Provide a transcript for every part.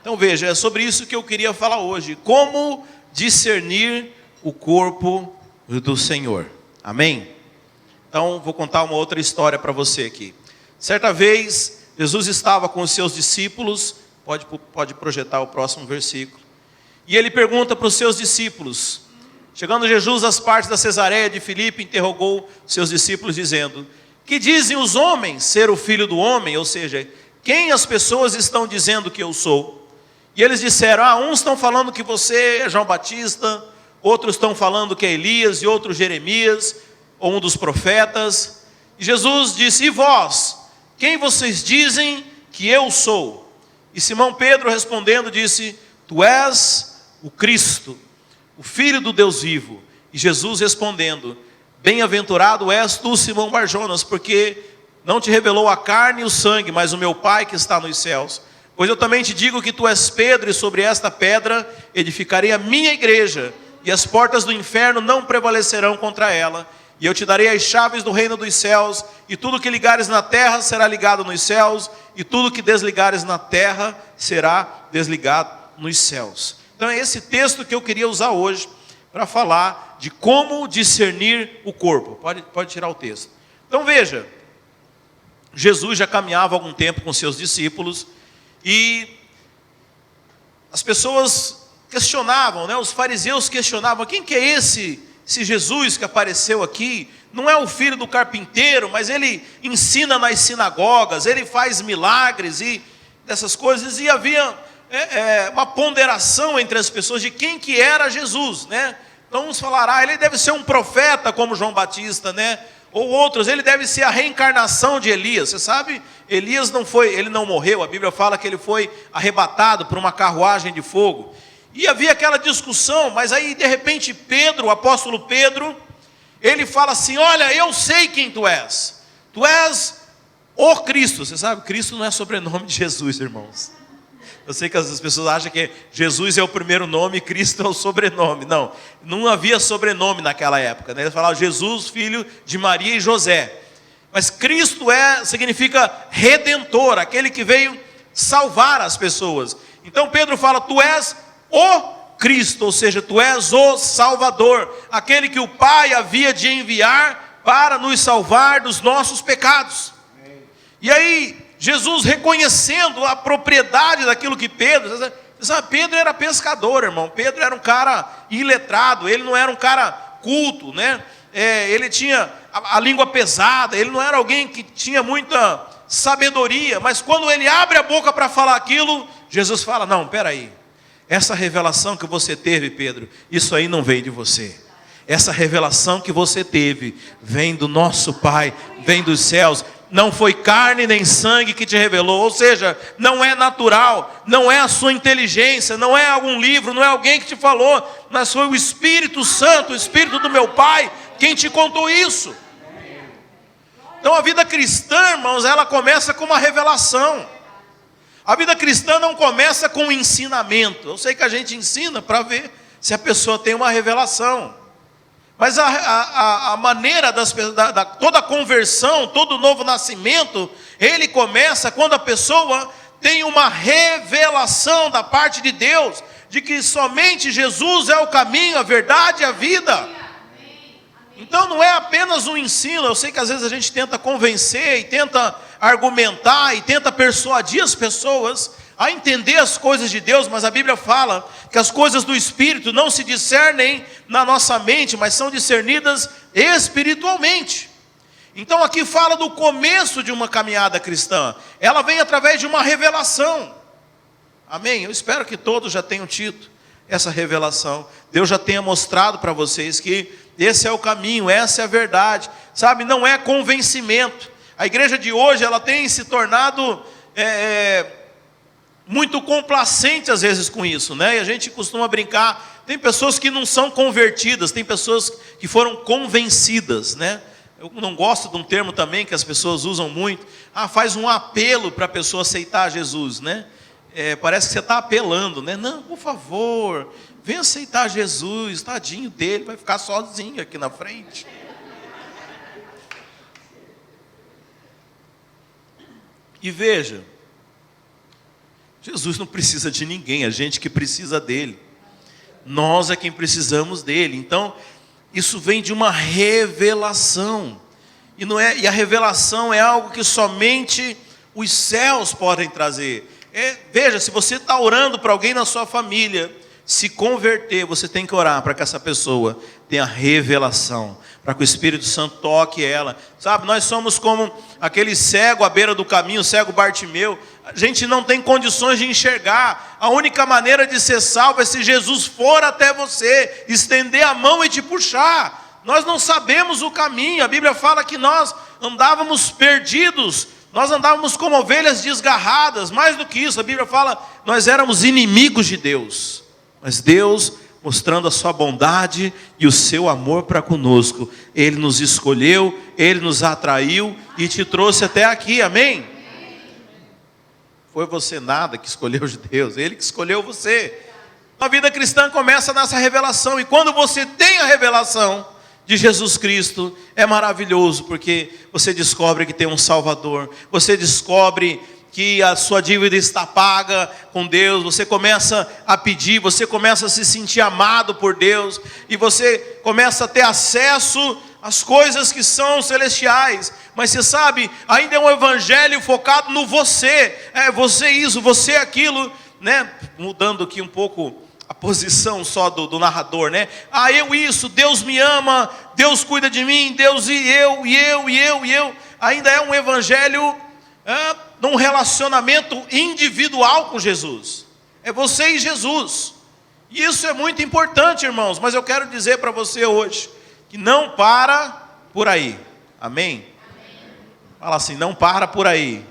Então veja, é sobre isso que eu queria falar hoje. Como discernir o corpo do Senhor. Amém? Então vou contar uma outra história para você aqui. Certa vez, Jesus estava com os seus discípulos. Pode projetar o próximo versículo. E ele pergunta para os seus discípulos. Chegando Jesus às partes da Cesareia de Filipe, interrogou seus discípulos dizendo: que dizem os homens ser o Filho do Homem? Ou seja, quem as pessoas estão dizendo que eu sou? E eles disseram: uns estão falando que você é João Batista, outros estão falando que é Elias, e outros Jeremias, ou um dos profetas. E Jesus disse: e vós, quem vocês dizem que eu sou? E Simão Pedro respondendo disse: tu és o Cristo, o Filho do Deus vivo. E Jesus respondendo: bem-aventurado és tu, Simão Barjonas, porque não te revelou a carne e o sangue, mas o meu Pai que está nos céus. Pois eu também te digo que tu és Pedro, e sobre esta pedra edificarei a minha igreja, e as portas do inferno não prevalecerão contra ela. E eu te darei as chaves do reino dos céus, e tudo que ligares na terra será ligado nos céus, e tudo que desligares na terra será desligado nos céus. Então é esse texto que eu queria usar hoje para falar de como discernir o corpo. Pode tirar o texto. Então veja, Jesus já caminhava há algum tempo com seus discípulos e as pessoas questionavam, né? Os fariseus questionavam: quem que é esse Jesus que apareceu aqui? Não é o filho do carpinteiro, mas ele ensina nas sinagogas, ele faz milagres e dessas coisas. E havia uma ponderação entre as pessoas de quem que era Jesus, né? Então uns falaram: ele deve ser um profeta como João Batista, né? Ou outros, ele deve ser a reencarnação de Elias. Você sabe, Elias ele não morreu. A Bíblia fala que ele foi arrebatado por uma carruagem de fogo. E havia aquela discussão, mas aí de repente Pedro, o apóstolo Pedro, ele fala assim: olha, eu sei quem tu és o Cristo. Você sabe, Cristo não é sobrenome de Jesus, irmãos. Eu sei que as pessoas acham que Jesus é o primeiro nome e Cristo é o sobrenome. Não havia sobrenome naquela época, né? Eles falavam Jesus, filho de Maria e José. Mas Cristo significa redentor, aquele que veio salvar as pessoas. Então Pedro fala: tu és o Cristo, ou seja, tu és o Salvador, aquele que o Pai havia de enviar para nos salvar dos nossos pecados. E aí Jesus, reconhecendo a propriedade daquilo que Pedro era pescador, irmão. Pedro era um cara iletrado, ele não era um cara culto, né? Ele tinha a língua pesada, ele não era alguém que tinha muita sabedoria, mas quando ele abre a boca para falar aquilo, Jesus fala: não, peraí, essa revelação que você teve, Pedro, isso aí não veio de você. Essa revelação que você teve vem do nosso Pai, vem dos céus. Não foi carne nem sangue que te revelou, ou seja, não é natural, não é a sua inteligência, não é algum livro, não é alguém que te falou, mas foi o Espírito Santo, o Espírito do meu Pai, quem te contou isso. Então a vida cristã, irmãos, ela começa com uma revelação. A vida cristã não começa com um ensinamento. Eu sei que a gente ensina para ver se a pessoa tem uma revelação. Mas a maneira toda a conversão, todo novo nascimento, ele começa quando a pessoa tem uma revelação da parte de Deus, de que somente Jesus é o caminho, a verdade e a vida. Então não é apenas um ensino. Eu sei que às vezes a gente tenta convencer, e tenta argumentar, e tenta persuadir as pessoas a entender as coisas de Deus, mas a Bíblia fala que as coisas do Espírito não se discernem na nossa mente, mas são discernidas espiritualmente. Então aqui fala do começo de uma caminhada cristã. Ela vem através de uma revelação. Amém? Eu espero que todos já tenham tido essa revelação. Deus já tenha mostrado para vocês que esse é o caminho, essa é a verdade. Sabe, não é convencimento. A igreja de hoje, ela tem se tornado muito complacente às vezes com isso, né? E a gente costuma brincar, tem pessoas que não são convertidas, tem pessoas que foram convencidas, né? Eu não gosto de um termo também que as pessoas usam muito: faz um apelo para a pessoa aceitar Jesus, né? Parece que você está apelando, né? Não, por favor, vem aceitar Jesus, tadinho dele, vai ficar sozinho aqui na frente. E veja, Jesus não precisa de ninguém, a gente que precisa dele. Nós é quem precisamos dele. Então, isso vem de uma revelação. E a revelação é algo que somente os céus podem trazer. Veja, se você está orando para alguém na sua família se converter, você tem que orar para que essa pessoa tenha revelação, para que o Espírito Santo toque ela. Sabe, nós somos como aquele cego à beira do caminho, o cego Bartimeu. A gente não tem condições de enxergar. A única maneira de ser salvo é se Jesus for até você, estender a mão e te puxar. Nós não sabemos o caminho. A Bíblia fala que nós andávamos perdidos, nós andávamos como ovelhas desgarradas. Mais do que isso, a Bíblia fala, nós éramos inimigos de Deus. Mas Deus, mostrando a sua bondade e o seu amor para conosco, Ele nos escolheu, Ele nos atraiu e te trouxe até aqui, amém? Foi você nada que escolheu de Deus, Ele que escolheu você. A vida cristã começa nessa revelação, e quando você tem a revelação de Jesus Cristo, é maravilhoso, porque você descobre que tem um Salvador, você descobre que a sua dívida está paga com Deus, você começa a pedir, você começa a se sentir amado por Deus, e você começa a ter acesso às coisas que são celestiais. Mas você sabe, ainda é um evangelho focado no você, você isso, você aquilo, né? Mudando aqui um pouco a posição só do narrador, né? Eu isso, Deus me ama, Deus cuida de mim, Deus e eu. Ainda é um evangelho num relacionamento individual com Jesus. É você e Jesus. E isso é muito importante, irmãos. Mas eu quero dizer para você hoje que não para por aí. Amém? Fala assim, não para por aí.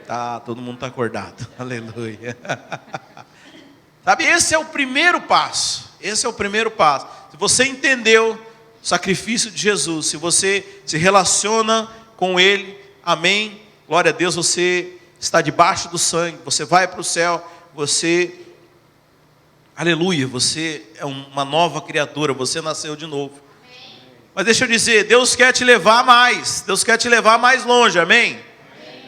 Tá, todo mundo está acordado. Aleluia. Sabe, esse é o primeiro passo. Esse é o primeiro passo. Se você entendeu o sacrifício de Jesus, se você se relaciona com Ele, amém, glória a Deus, você está debaixo do sangue, você vai para o céu, você, aleluia, você é uma nova criatura, você nasceu de novo. Mas deixa eu dizer, Deus quer te levar mais, Deus quer te levar mais longe, amém?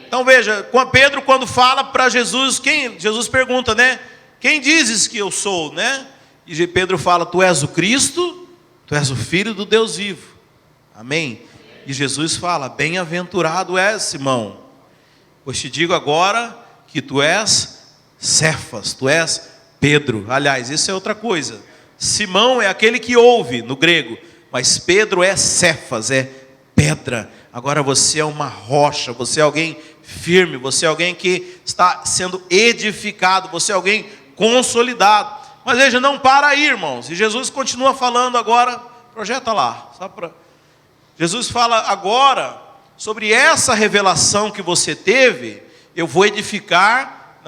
Então veja, Pedro quando fala para Jesus, Jesus pergunta, né? Quem dizes que eu sou, né? E Pedro fala, tu és o Cristo, tu és o Filho do Deus vivo, amém? E Jesus fala, bem-aventurado és Simão, pois te digo agora que tu és Cefas, tu és Pedro. Aliás, isso é outra coisa. Simão é aquele que ouve no grego, mas Pedro é Cefas, é pedra. Agora você é uma rocha, você é alguém firme, você é alguém que está sendo edificado, você é alguém consolidado. Mas veja, não para aí, irmãos. E Jesus continua falando agora, projeta lá, Jesus fala agora sobre essa revelação que você teve, eu vou edificar,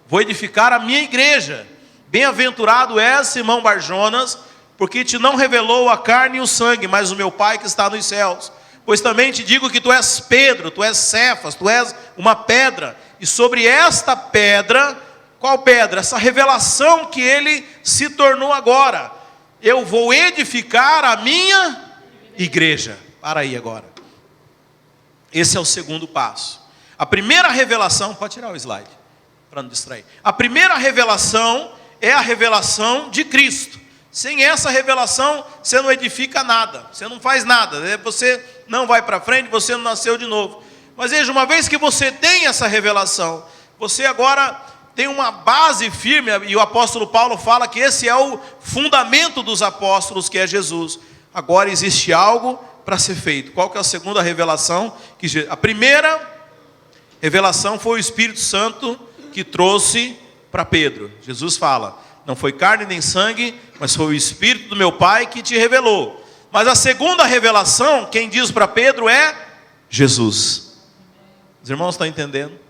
vou edificar a minha igreja. Bem-aventurado és, Simão Barjonas, porque te não revelou a carne e o sangue, mas o meu Pai que está nos céus. Pois também te digo que tu és Pedro, tu és Cefas, tu és uma pedra, e sobre esta pedra, qual pedra? Essa revelação que ele se tornou agora, eu vou edificar a minha igreja. Para aí agora. Esse é o segundo passo. A primeira revelação, pode tirar o slide, para não distrair. A primeira revelação é a revelação de Cristo. Sem essa revelação, você não edifica nada, você não faz nada, você não vai para frente, você não nasceu de novo. Mas veja, uma vez que você tem essa revelação, você agora tem uma base firme, e o apóstolo Paulo fala que esse é o fundamento dos apóstolos, que é Jesus. Agora existe algo para ser feito. Qual que é a segunda revelação? A primeira revelação foi o Espírito Santo que trouxe para Pedro. Jesus fala, não foi carne nem sangue, mas foi o Espírito do meu Pai que te revelou. Mas a segunda revelação, quem diz para Pedro é Jesus. Os irmãos estão entendendo?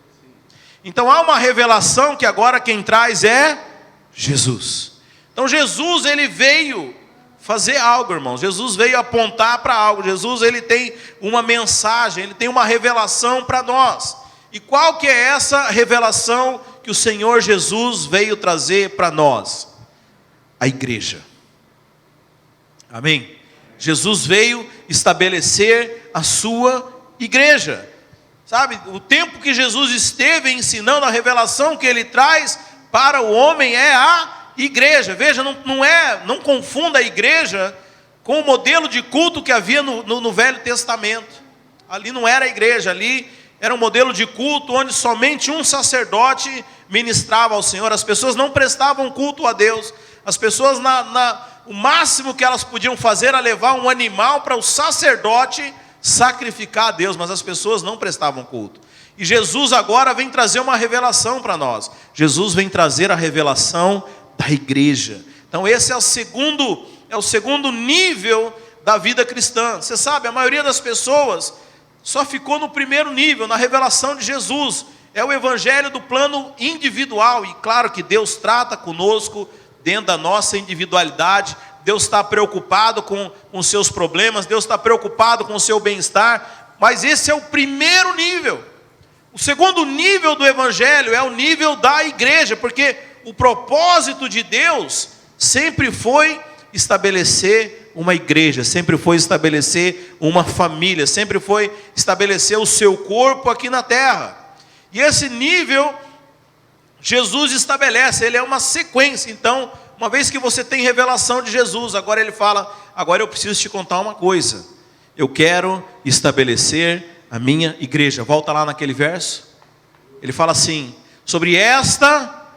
Então há uma revelação que agora quem traz é Jesus. Então Jesus, ele veio fazer algo, irmãos. Jesus veio apontar para algo. Jesus, ele tem uma mensagem, ele tem uma revelação para nós. E qual que é essa revelação que o Senhor Jesus veio trazer para nós? A igreja. Amém? Jesus veio estabelecer a sua igreja. sabe? O tempo que Jesus esteve ensinando, a revelação que ele traz para o homem é a igreja. Veja, não confunda a igreja com o modelo de culto que havia no Velho Testamento. Ali não era a igreja, ali era um modelo de culto onde somente um sacerdote ministrava ao Senhor. As pessoas não prestavam culto a Deus. As pessoas, o máximo que elas podiam fazer era levar um animal para o sacerdote sacrificar a Deus, mas as pessoas não prestavam culto. E Jesus agora vem trazer uma revelação para nós. Jesus vem trazer a revelação da igreja. Então esse é o segundo nível da vida cristã. Você sabe, a maioria das pessoas só ficou no primeiro nível, na revelação de Jesus. É o evangelho do plano individual. E claro que Deus trata conosco dentro da nossa individualidade. Deus está preocupado com os seus problemas, Deus está preocupado com o seu bem-estar, mas esse é o primeiro nível. O segundo nível do evangelho é o nível da igreja, porque o propósito de Deus sempre foi estabelecer uma igreja, sempre foi estabelecer uma família, sempre foi estabelecer o seu corpo aqui na terra. E esse nível Jesus estabelece, ele é uma sequência. Então, uma vez que você tem revelação de Jesus, agora ele fala, agora eu preciso te contar uma coisa. Eu quero estabelecer a minha igreja. Volta lá naquele verso. Ele fala assim, sobre esta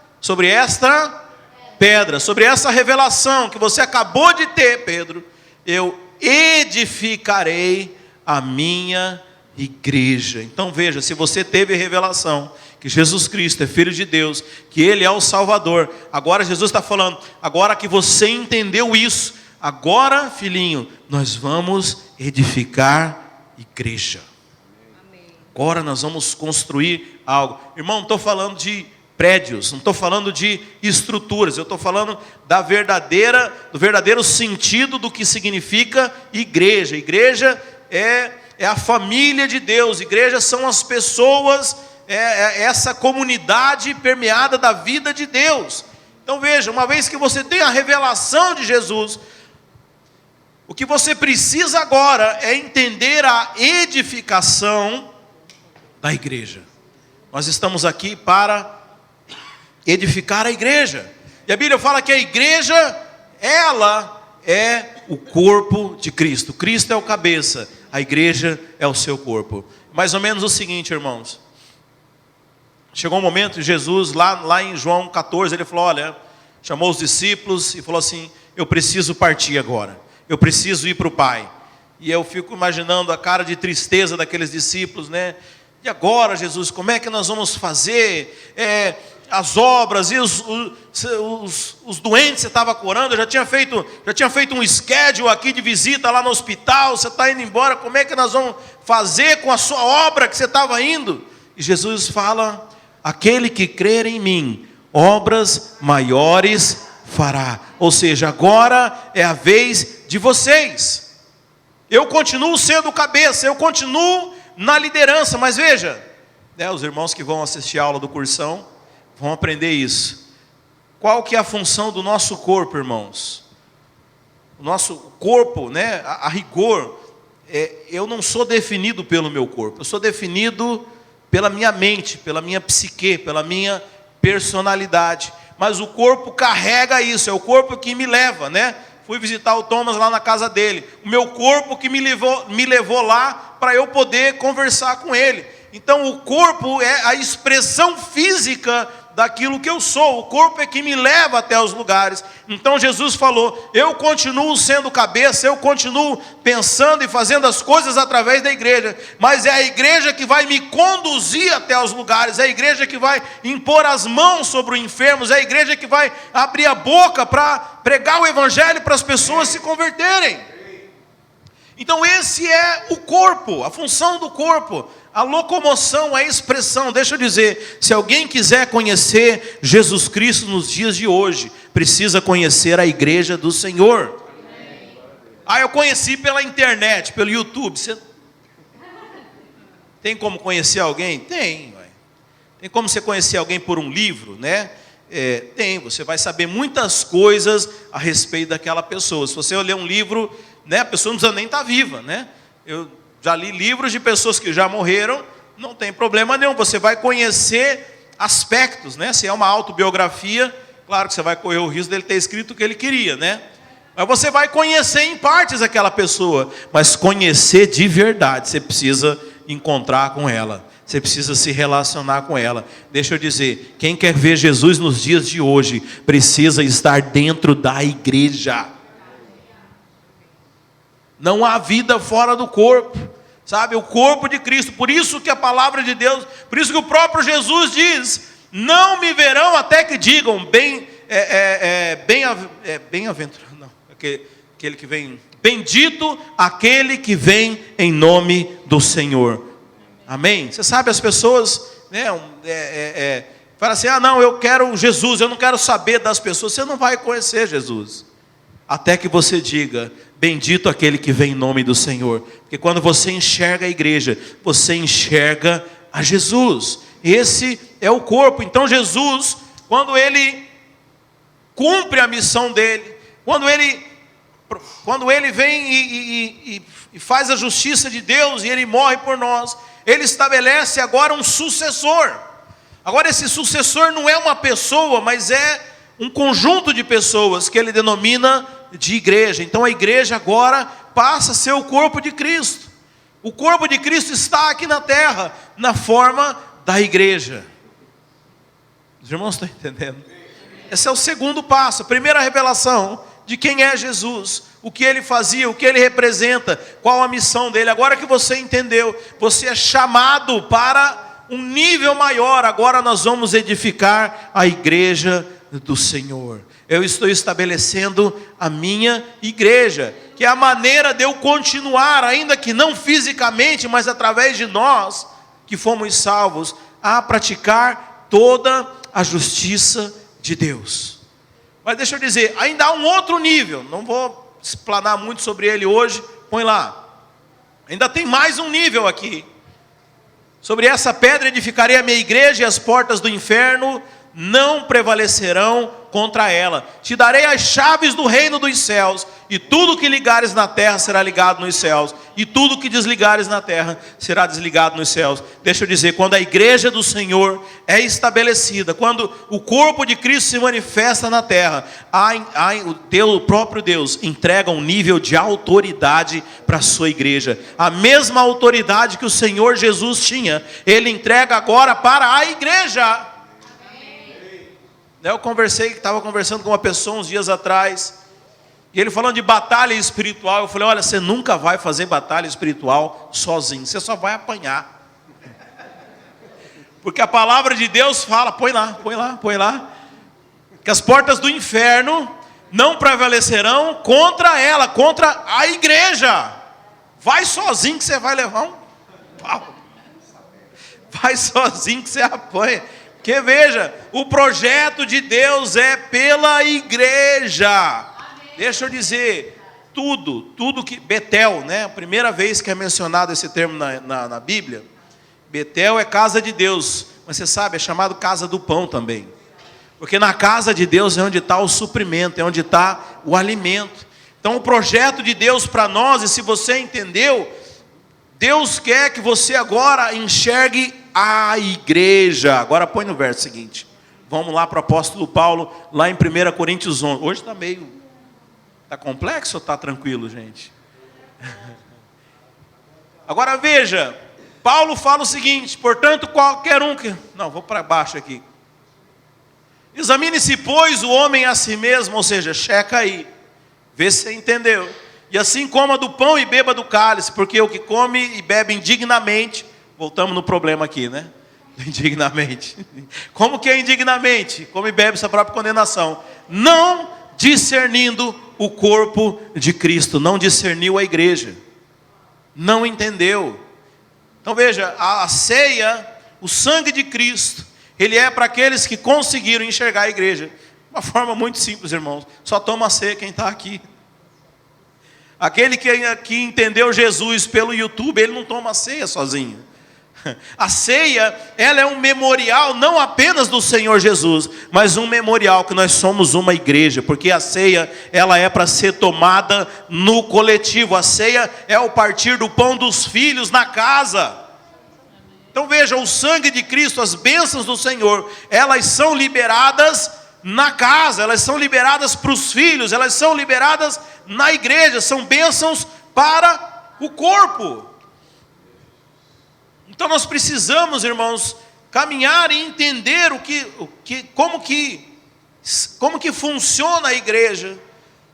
pedra, sobre essa revelação que você acabou de ter, Pedro, eu edificarei a minha igreja. Então veja, se você teve revelação que Jesus Cristo é Filho de Deus, que Ele é o Salvador, agora Jesus está falando, agora que você entendeu isso, agora, filhinho, nós vamos edificar igreja. Agora nós vamos construir algo. Irmão, não estou falando de prédios, não estou falando de estruturas, eu estou falando do verdadeiro sentido do que significa igreja. Igreja é a família de Deus, igreja são as pessoas, essa comunidade permeada da vida de Deus. Então veja, uma vez que você tem a revelação de Jesus, o que você precisa agora é entender a edificação da igreja. Nós estamos aqui para edificar a igreja. E a Bíblia fala que a igreja, ela é o corpo de Cristo. Cristo é o cabeça, a igreja é o seu corpo. Mais ou menos o seguinte, irmãos. Chegou um momento, Jesus, lá em João 14, ele falou, olha, chamou os discípulos e falou assim, eu preciso partir agora. Eu preciso ir para o Pai. E eu fico imaginando a cara de tristeza daqueles discípulos, né? E agora, Jesus, como é que nós vamos fazer as obras e os doentes você estava curando? Eu já tinha feito um schedule aqui de visita lá no hospital, você está indo embora, como é que nós vamos fazer com a sua obra que você estava indo? E Jesus fala, aquele que crer em mim, obras maiores fará. Ou seja, agora é a vez de vocês. Eu continuo sendo cabeça, eu continuo na liderança, mas veja, os irmãos que vão assistir a aula do cursão vão aprender isso. Qual que é a função do nosso corpo, irmãos? O nosso corpo, a rigor, eu não sou definido pelo meu corpo, eu sou definido pela minha mente, pela minha psique, pela minha personalidade. Mas o corpo carrega isso, é o corpo que me leva, Fui visitar o Thomas lá na casa dele. O meu corpo que me levou lá para eu poder conversar com ele. Então o corpo é a expressão física daquilo que eu sou. O corpo é que me leva até os lugares. Então Jesus falou, eu continuo sendo cabeça, eu continuo pensando e fazendo as coisas através da igreja. Mas é a igreja que vai me conduzir até os lugares. É a igreja que vai impor as mãos sobre os enfermos. É a igreja que vai abrir a boca para pregar o evangelho para as pessoas se converterem. Então esse é o corpo, a função do corpo. A locomoção, a expressão. Deixa eu dizer, se alguém quiser conhecer Jesus Cristo nos dias de hoje, precisa conhecer a igreja do Senhor. Eu conheci pela internet, pelo YouTube. Você tem como conhecer alguém? Tem. Tem como você conhecer alguém por um livro, Tem, você vai saber muitas coisas a respeito daquela pessoa. Se você ler um livro, a pessoa não precisa nem estar viva, Eu já li livros de pessoas que já morreram não tem problema nenhum. Você vai conhecer aspectos, né? Se é uma autobiografia, claro que você vai correr o risco dele ter escrito o que ele queria, né? Mas você vai conhecer em partes aquela pessoa. Mas conhecer de verdade, você precisa encontrar com ela. Você precisa se relacionar com ela. Deixa eu dizer, quem quer ver Jesus nos dias de hoje, precisa estar dentro da igreja. Não há vida fora do corpo, sabe? O corpo de Cristo. Por isso que a palavra de Deus, por isso que o próprio Jesus diz: não me verão até que digam bem-aventurado, não, aquele que vem, bendito aquele que vem em nome do Senhor. Amém? Você sabe, as pessoas, né, falam assim: ah, não, eu quero Jesus, eu não quero saber das pessoas. Você não vai conhecer Jesus até que você diga: bendito aquele que vem em nome do Senhor. Porque quando você enxerga a igreja, você enxerga a Jesus. Esse é o corpo. Então Jesus, quando ele cumpre a missão dele, quando ele vem e faz a justiça de Deus, e ele morre por nós, ele estabelece agora um sucessor. Agora esse sucessor não é uma pessoa, mas é um conjunto de pessoas que ele denomina de igreja. Então a igreja agora passa a ser o corpo de Cristo. O corpo de Cristo está aqui na terra, na forma da igreja. Os irmãos estão entendendo? Esse é o segundo passo, a primeira revelação de quem é Jesus, o que ele fazia, o que ele representa, qual a missão dele. Agora que você entendeu, você é chamado para um nível maior. Agora nós vamos edificar a igreja do Senhor. Eu estou estabelecendo a minha igreja, que é a maneira de eu continuar, ainda que não fisicamente, mas através de nós, que fomos salvos, a praticar toda a justiça de Deus. Mas deixa eu dizer, ainda há um outro nível, não vou explanar muito sobre ele hoje, põe lá. Ainda tem mais um nível aqui. Sobre essa pedra edificarei a minha igreja, e as portas do inferno não prevalecerão contra ela. Te darei as chaves do reino dos céus, e tudo que ligares na terra será ligado nos céus, e tudo que desligares na terra será desligado nos céus. Deixa eu dizer, quando a igreja do Senhor é estabelecida, quando o corpo de Cristo se manifesta na terra, o próprio Deus entrega um nível de autoridade para a sua igreja. A mesma autoridade que o Senhor Jesus tinha, Ele entrega agora para a igreja. Eu estava conversando com uma pessoa uns dias atrás, e ele falando de batalha espiritual. Eu falei: olha, você nunca vai fazer batalha espiritual sozinho, você só vai apanhar. Porque a palavra de Deus fala, põe lá, que as portas do inferno não prevalecerão contra ela, contra a igreja. Vai sozinho que você vai levar um pau. Vai sozinho que você apanha. Porque veja, o projeto de Deus é pela igreja. Amém. Deixa eu dizer, tudo que Betel, né? A primeira vez que é mencionado esse termo na Bíblia, Betel é casa de Deus, mas você sabe, é chamado casa do pão também. Porque na casa de Deus é onde está o suprimento, é onde está o alimento. Então o projeto de Deus para nós, e se você entendeu, Deus quer que você agora enxergue a igreja. Agora põe no verso seguinte. Vamos lá para o apóstolo Paulo, lá em 1 Coríntios 11. Hoje está complexo ou está tranquilo, gente? Agora veja, Paulo fala o seguinte: portanto, qualquer um que... Não, vou para baixo aqui. Examine-se, pois, o homem a si mesmo, ou seja, checa aí, vê se você entendeu. E assim coma do pão e beba do cálice, porque o que come e bebe indignamente... Voltamos no problema aqui, né? Indignamente. Como que é indignamente? Come e bebe sua própria condenação. Não discernindo o corpo de Cristo. Não discerniu a igreja. Não entendeu. Então veja, a ceia, o sangue de Cristo, ele é para aqueles que conseguiram enxergar a igreja. Uma forma muito simples, irmãos. Só toma a ceia quem está aqui. Aquele que entendeu Jesus pelo YouTube, ele não toma a ceia sozinho. A ceia, ela é um memorial não apenas do Senhor Jesus, mas um memorial que nós somos uma igreja, porque a ceia, ela é para ser tomada no coletivo. A ceia é o partir do pão dos filhos na casa. Então veja, o sangue de Cristo, as bênçãos do Senhor, elas são liberadas na casa, elas são liberadas para os filhos, elas são liberadas na igreja, são bênçãos para o corpo. Então nós precisamos, irmãos, caminhar e entender como que funciona a igreja,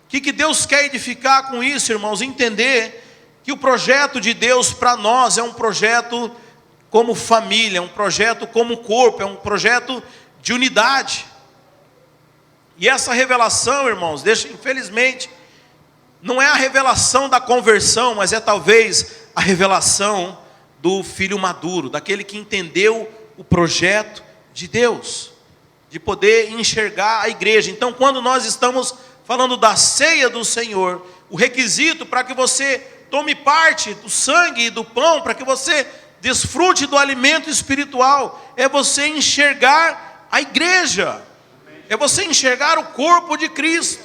o que Deus quer edificar com isso, irmãos, entender que o projeto de Deus para nós é um projeto como família, é um projeto como corpo, é um projeto de unidade. E essa revelação, irmãos, infelizmente, não é a revelação da conversão, mas é talvez a revelação do filho maduro, daquele que entendeu o projeto de Deus, de poder enxergar a igreja. Então, quando nós estamos falando da ceia do Senhor, o requisito para que você tome parte do sangue e do pão, para que você desfrute do alimento espiritual, é você enxergar a igreja, é você enxergar o corpo de Cristo,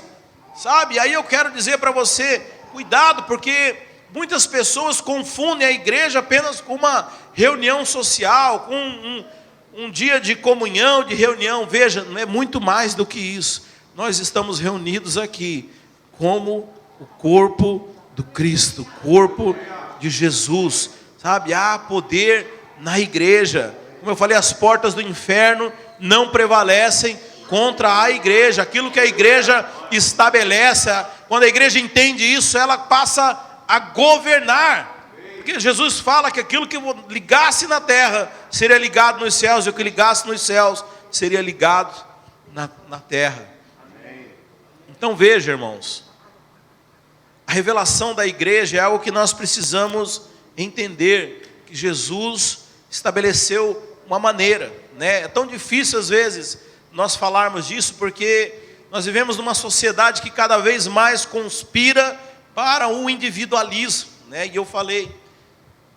sabe? Aí eu quero dizer para você, cuidado, porque muitas pessoas confundem a igreja apenas com uma reunião social, com um dia de comunhão, de reunião. Veja, não é muito mais do que isso. Nós estamos reunidos aqui como o corpo do Cristo, o corpo de Jesus, sabe? Há poder na igreja. Como eu falei, as portas do inferno não prevalecem contra a igreja. Aquilo que a igreja estabelece, quando a igreja entende isso, ela passa a governar, porque Jesus fala que aquilo que ligasse na terra seria ligado nos céus, e o que ligasse nos céus seria ligado na terra. Então veja, irmãos, a revelação da igreja é algo que nós precisamos entender, que Jesus estabeleceu uma maneira, né? É tão difícil às vezes nós falarmos disso, porque nós vivemos numa sociedade que cada vez mais conspira para o individualismo, né? E eu falei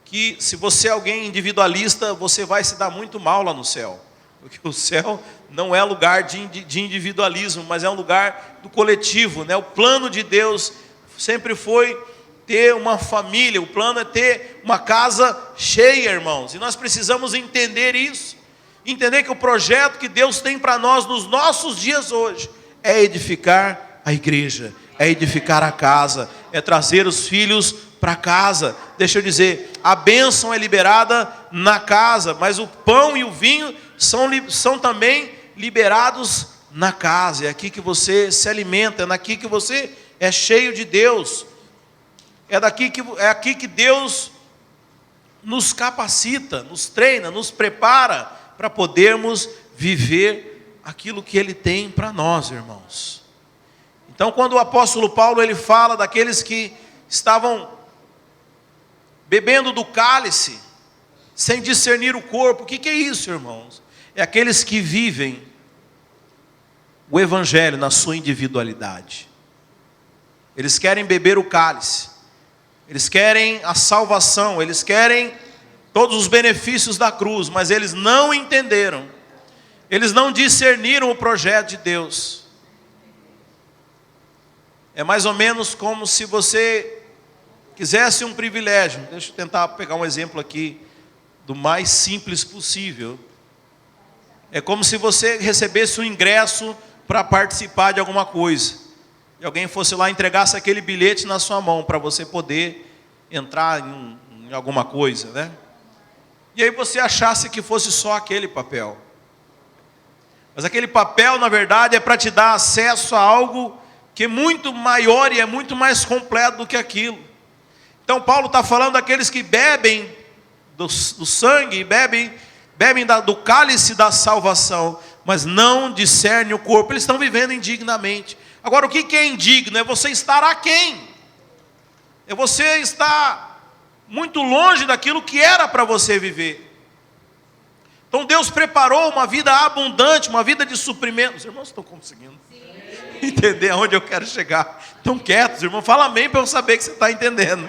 que se você é alguém individualista, você vai se dar muito mal lá no céu, porque o céu não é lugar de individualismo, mas é um lugar do coletivo, né? O plano de Deus sempre foi ter uma família, o plano é ter uma casa cheia, irmãos, e nós precisamos entender isso, entender que o projeto que Deus tem para nós nos nossos dias hoje é edificar a igreja, é edificar a casa, é trazer os filhos para casa. Deixa eu dizer, a bênção é liberada na casa, mas o pão e o vinho são também liberados na casa. É aqui que você se alimenta, é aqui que você é cheio de Deus. É aqui que Deus nos capacita, nos treina, nos prepara para podermos viver aquilo que Ele tem para nós, irmãos. Então, quando o apóstolo Paulo ele fala daqueles que estavam bebendo do cálice, sem discernir o corpo, o que é isso, irmãos? É aqueles que vivem o evangelho na sua individualidade. Eles querem beber o cálice, eles querem a salvação, eles querem todos os benefícios da cruz, mas eles não entenderam, eles não discerniram o projeto de Deus. É mais ou menos como se você quisesse um privilégio. Deixa eu tentar pegar um exemplo aqui do mais simples possível. É como se você recebesse um ingresso para participar de alguma coisa, e alguém fosse lá e entregasse aquele bilhete na sua mão para você poder entrar em alguma coisa, né? E aí você achasse que fosse só aquele papel. Mas aquele papel, na verdade, é para te dar acesso a algo que é muito maior e é muito mais completo do que aquilo. Então Paulo está falando daqueles que bebem do sangue, bebem do cálice da salvação, mas não discernem o corpo. Eles estão vivendo indignamente. Agora, o que é indigno? É você estar aquém. É você estar muito longe daquilo que era para você viver. Então Deus preparou uma vida abundante, uma vida de suprimento. Os irmãos estão conseguindo entender aonde eu quero chegar? Estão quietos, irmão? Fala amém para eu saber que você está entendendo.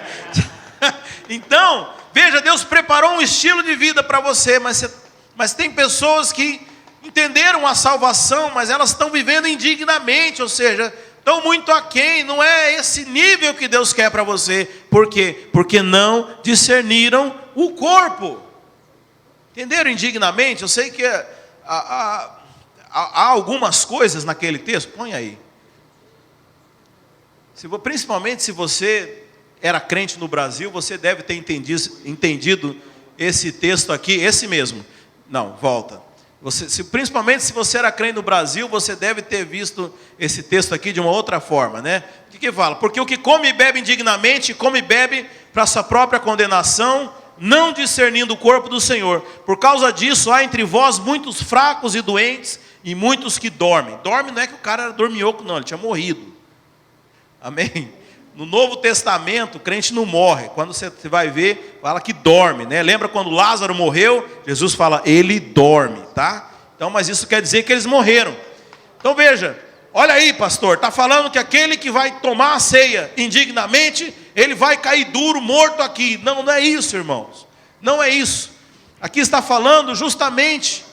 Então, veja, Deus preparou um estilo de vida para você, mas tem pessoas que entenderam a salvação, mas elas estão vivendo indignamente, ou seja, estão muito aquém. Não é esse nível que Deus quer para você. Por quê? Porque não discerniram o corpo. Entenderam indignamente? Eu sei que há algumas coisas naquele texto, põe aí. Principalmente se você era crente no Brasil, você deve ter entendido esse texto aqui, esse mesmo. Não, volta. Principalmente se você era crente no Brasil, você deve ter visto esse texto aqui de uma outra forma, né? O que fala? Porque o que come e bebe indignamente, come e bebe para sua própria condenação, não discernindo o corpo do Senhor. Por causa disso, há entre vós muitos fracos e doentes, e muitos que dormem. Dorme não é que o cara era dorminhoco, não, ele tinha morrido. Amém? No Novo Testamento, o crente não morre. Quando você vai ver, fala que dorme, né? Lembra quando Lázaro morreu? Jesus fala, ele dorme, tá? Então, mas isso quer dizer que eles morreram. Então veja, olha aí, pastor, está falando que aquele que vai tomar a ceia indignamente, ele vai cair duro, morto aqui. Não, não é isso, irmãos. Não é isso. Aqui está falando justamente,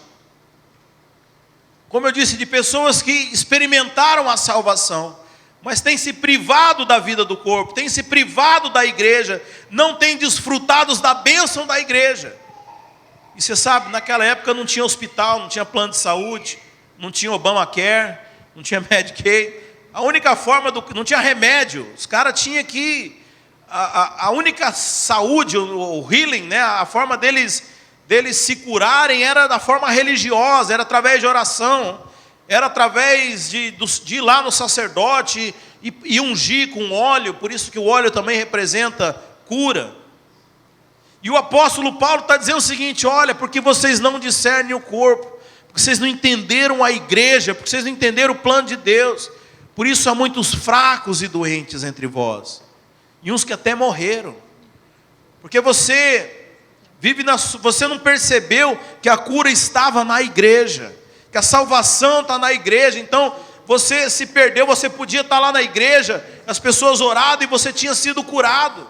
como eu disse, de pessoas que experimentaram a salvação, mas tem se privado da vida do corpo, tem se privado da igreja, não tem desfrutado da bênção da igreja. E você sabe, naquela época não tinha hospital, não tinha plano de saúde, não tinha Obamacare, não tinha Medicaid. A única forma, não tinha remédio, os caras tinham que, a única saúde, o healing, né, a forma deles se curarem era da forma religiosa, era através de oração. Era através de ir lá no sacerdote e ungir com óleo, por isso que o óleo também representa cura. E o apóstolo Paulo está dizendo o seguinte, olha, porque vocês não discernem o corpo, porque vocês não entenderam a igreja, porque vocês não entenderam o plano de Deus, por isso há muitos fracos e doentes entre vós, e uns que até morreram, porque você não percebeu que a cura estava na igreja, que a salvação está na igreja. Então você se perdeu, você podia estar lá na igreja, as pessoas oraram e você tinha sido curado,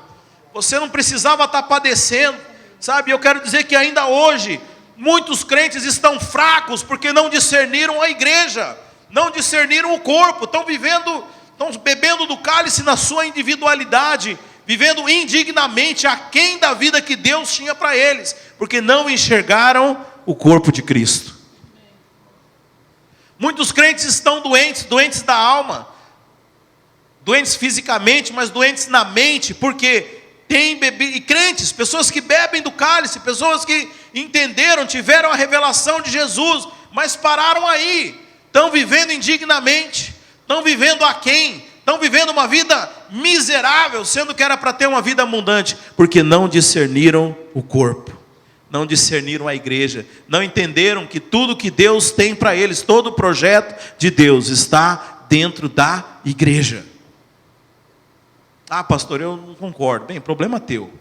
você não precisava estar padecendo, sabe? Eu quero dizer que ainda hoje, muitos crentes estão fracos, porque não discerniram a igreja, não discerniram o corpo, estão bebendo do cálice na sua individualidade, vivendo indignamente aquém da vida que Deus tinha para eles, porque não enxergaram o corpo de Cristo. Muitos crentes estão doentes da alma, doentes fisicamente, mas doentes na mente, porque tem bebido, e crentes, pessoas que bebem do cálice, pessoas que entenderam, tiveram a revelação de Jesus, mas pararam aí, estão vivendo indignamente, estão vivendo aquém, estão vivendo uma vida miserável, sendo que era para ter uma vida abundante, porque não discerniram o corpo. Não discerniram a igreja, não entenderam que tudo que Deus tem para eles, todo o projeto de Deus está dentro da igreja. Ah, pastor, eu não concordo. Bem, problema teu,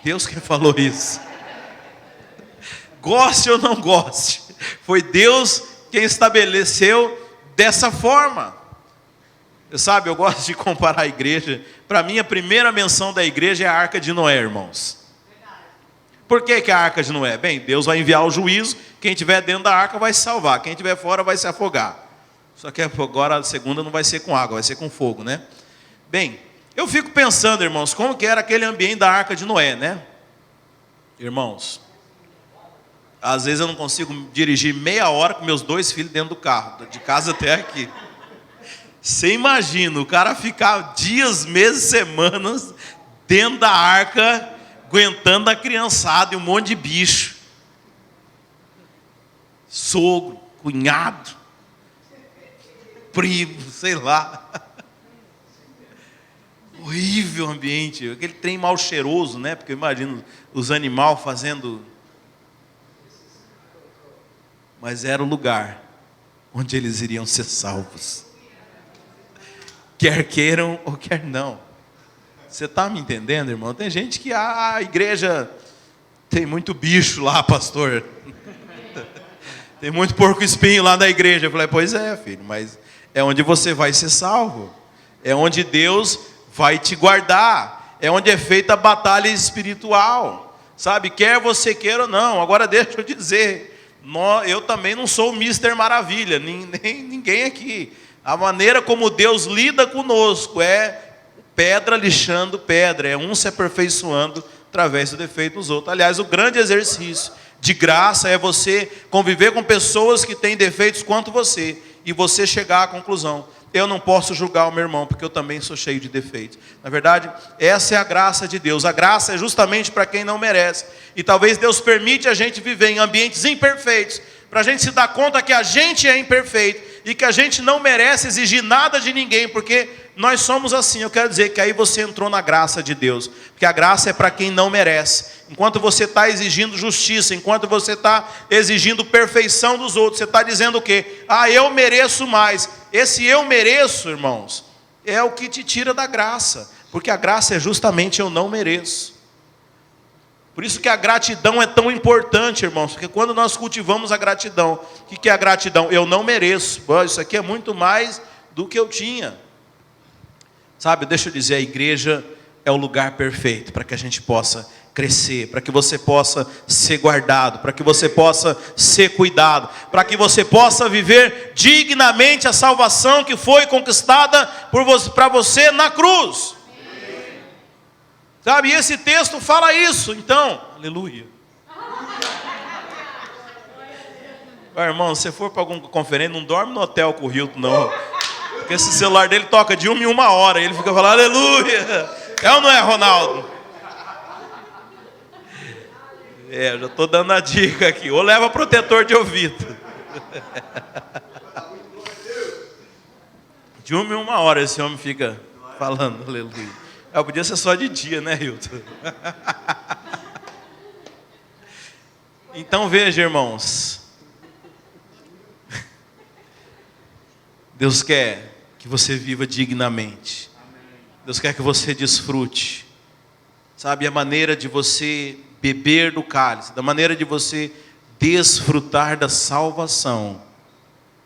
Deus que falou isso. Goste ou não goste, foi Deus quem estabeleceu dessa forma. Sabe, eu gosto de comparar a igreja. Para mim a primeira menção da igreja é a Arca de Noé, irmãos. Por que a arca de Noé? Bem, Deus vai enviar o juízo, quem estiver dentro da arca vai se salvar, quem estiver fora vai se afogar. Só que agora a segunda não vai ser com água, vai ser com fogo, né? Bem, eu fico pensando, irmãos, como que era aquele ambiente da arca de Noé, né? Irmãos, às vezes eu não consigo dirigir meia hora com meus 2 filhos dentro do carro, de casa até aqui. Você imagina, o cara ficar dias, meses, semanas dentro da arca, aguentando a criançada e um monte de bicho, sogro, cunhado, primo, sei lá, horrível ambiente, aquele trem mal cheiroso, né? Porque eu imagino os animais fazendo, mas era o lugar onde eles iriam ser salvos, quer queiram ou quer não. Você está me entendendo, irmão? Tem gente que a igreja tem muito bicho lá, pastor. Tem muito porco espinho lá na igreja. Eu falei, pois é, filho, mas é onde você vai ser salvo. É onde Deus vai te guardar. É onde é feita a batalha espiritual. Sabe, quer você queira ou não. Agora deixa eu dizer, eu também não sou o Mr. Maravilha, nem ninguém aqui. A maneira como Deus lida conosco é pedra lixando pedra, é um se aperfeiçoando através do defeito dos outros. Aliás, o grande exercício De graça é você conviver com pessoas que têm defeitos quanto você, e você chegar à conclusão: eu não posso julgar o meu irmão, porque eu também sou cheio de defeitos. Na verdade, essa é a graça de Deus. A graça é justamente para quem não merece. E talvez Deus permite a gente viver em ambientes imperfeitos, para a gente se dar conta que a gente é imperfeito, e que a gente não merece exigir nada de ninguém, porque nós somos assim. Eu quero dizer que aí você entrou na graça de Deus, porque a graça é para quem não merece. Enquanto você está exigindo justiça, enquanto você está exigindo perfeição dos outros, você está dizendo o quê? Eu mereço mais. Esse eu mereço, irmãos, é o que te tira da graça, porque a graça é justamente eu não mereço. Por isso que a gratidão é tão importante, irmãos, porque quando nós cultivamos a gratidão, o que é a gratidão? Eu não mereço. Isso aqui é muito mais do que eu tinha. Sabe, deixa eu dizer, a igreja é o lugar perfeito para que a gente possa crescer, para que você possa ser guardado, para que você possa ser cuidado, para que você possa viver dignamente a salvação que foi conquistada para você na cruz. Sabe, e esse texto fala isso, então, aleluia. Irmão, se você for para alguma conferência, não dorme no hotel com o Hilton, não. Porque esse celular dele toca de 1 em 1 hora, e ele fica falando, aleluia. É ou não é, Ronaldo? Eu já estou dando a dica aqui. Ou leva protetor de ouvido. De 1 em 1 hora esse homem fica falando, aleluia. Podia ser só de dia, né, Hilton? Então veja, irmãos. Deus quer que você viva dignamente. Deus quer que você desfrute. Sabe, a maneira de você beber do cálice, da maneira de você desfrutar da salvação,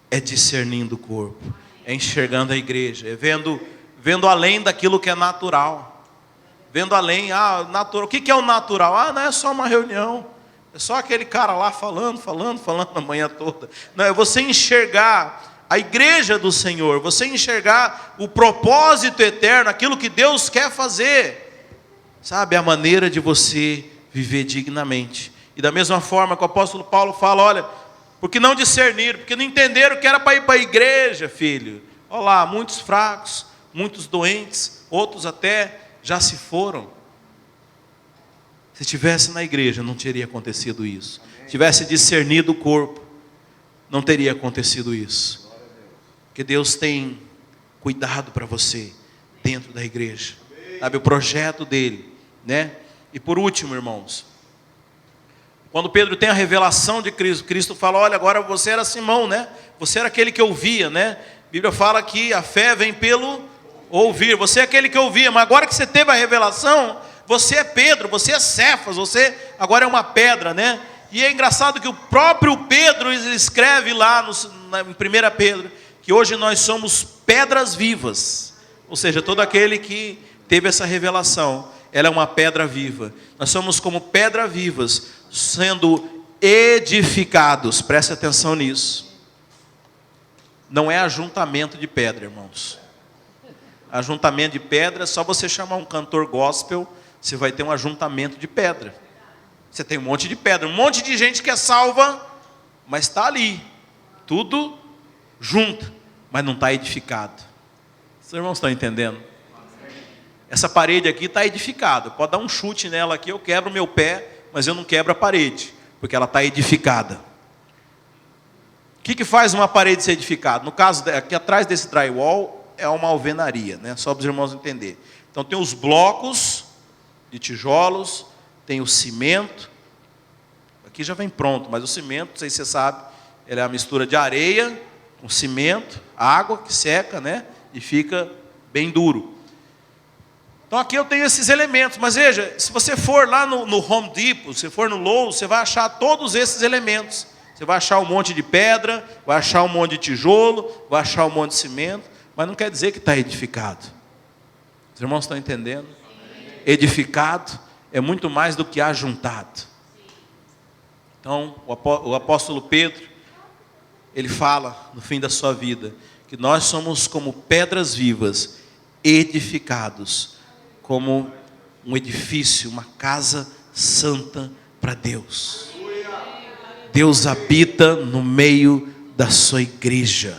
é discernindo o corpo, é enxergando a igreja, é vendo além daquilo que é natural, vendo além, natural. O que é o natural? Não é só uma reunião, é só aquele cara lá falando a manhã toda. Não, é você enxergar a igreja do Senhor, você enxergar o propósito eterno, aquilo que Deus quer fazer. Sabe, a maneira de você viver dignamente. E da mesma forma que o apóstolo Paulo fala, olha, porque não discerniram, porque não entenderam que era para ir para a igreja, filho. Olha lá, muitos fracos, muitos doentes, outros até já se foram. Se tivesse na igreja, não teria acontecido isso. Se tivesse discernido o corpo, não teria acontecido isso. Porque Deus tem cuidado para você dentro da igreja. Sabe, o projeto dele, né? E por último, irmãos, quando Pedro tem a revelação de Cristo, Cristo fala, olha, agora você era Simão, né? Você era aquele que ouvia, né? A Bíblia fala que a fé vem pelo ouvir. Você é aquele que ouvia, mas agora que você teve a revelação, você é Pedro, você é Cefas, você agora é uma pedra, né? E é engraçado que o próprio Pedro escreve lá em 1 Pedro, que hoje nós somos pedras vivas. Ou seja, todo aquele que teve essa revelação, ela é uma pedra viva. Nós somos como pedras vivas, sendo edificados. Preste atenção nisso. Não é ajuntamento de pedra, irmãos. Ajuntamento de pedra, é só você chamar um cantor gospel, você vai ter um ajuntamento de pedra. Você tem um monte de pedra, um monte de gente que é salva, mas está ali, tudo junto, mas não está edificado. Os irmãos estão entendendo? Essa parede aqui está edificada, pode dar um chute nela aqui, eu quebro o meu pé, mas eu não quebro a parede, porque ela está edificada. O que faz uma parede ser edificada? No caso, aqui atrás desse drywall, é uma alvenaria, né? Só para os irmãos entenderem. Então tem os blocos de tijolos, tem o cimento, aqui já vem pronto, mas o cimento, não sei se você sabe, ele é a mistura de areia com cimento, água que seca, né? E fica bem duro. Então aqui eu tenho esses elementos, mas veja, se você for lá no Home Depot, se for no Lowe's, você vai achar todos esses elementos. Você vai achar um monte de pedra, vai achar um monte de tijolo, vai achar um monte de cimento, mas não quer dizer que está edificado. Os irmãos estão entendendo? Edificado é muito mais do que ajuntado. Então, o apóstolo Pedro, ele fala no fim da sua vida, que nós somos como pedras vivas, edificados, como um edifício, uma casa santa para Deus. Deus habita no meio da sua igreja.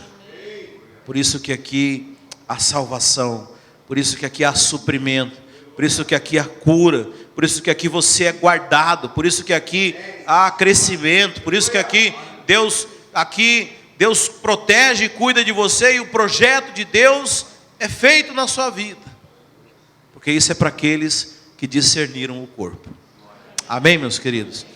Por isso que aqui há salvação, por isso que aqui há suprimento, por isso que aqui há cura, por isso que aqui você é guardado, por isso que aqui há crescimento, por isso que aqui Deus protege e cuida de você, e o projeto de Deus é feito na sua vida, porque isso é para aqueles que discerniram o corpo. Amém, meus queridos?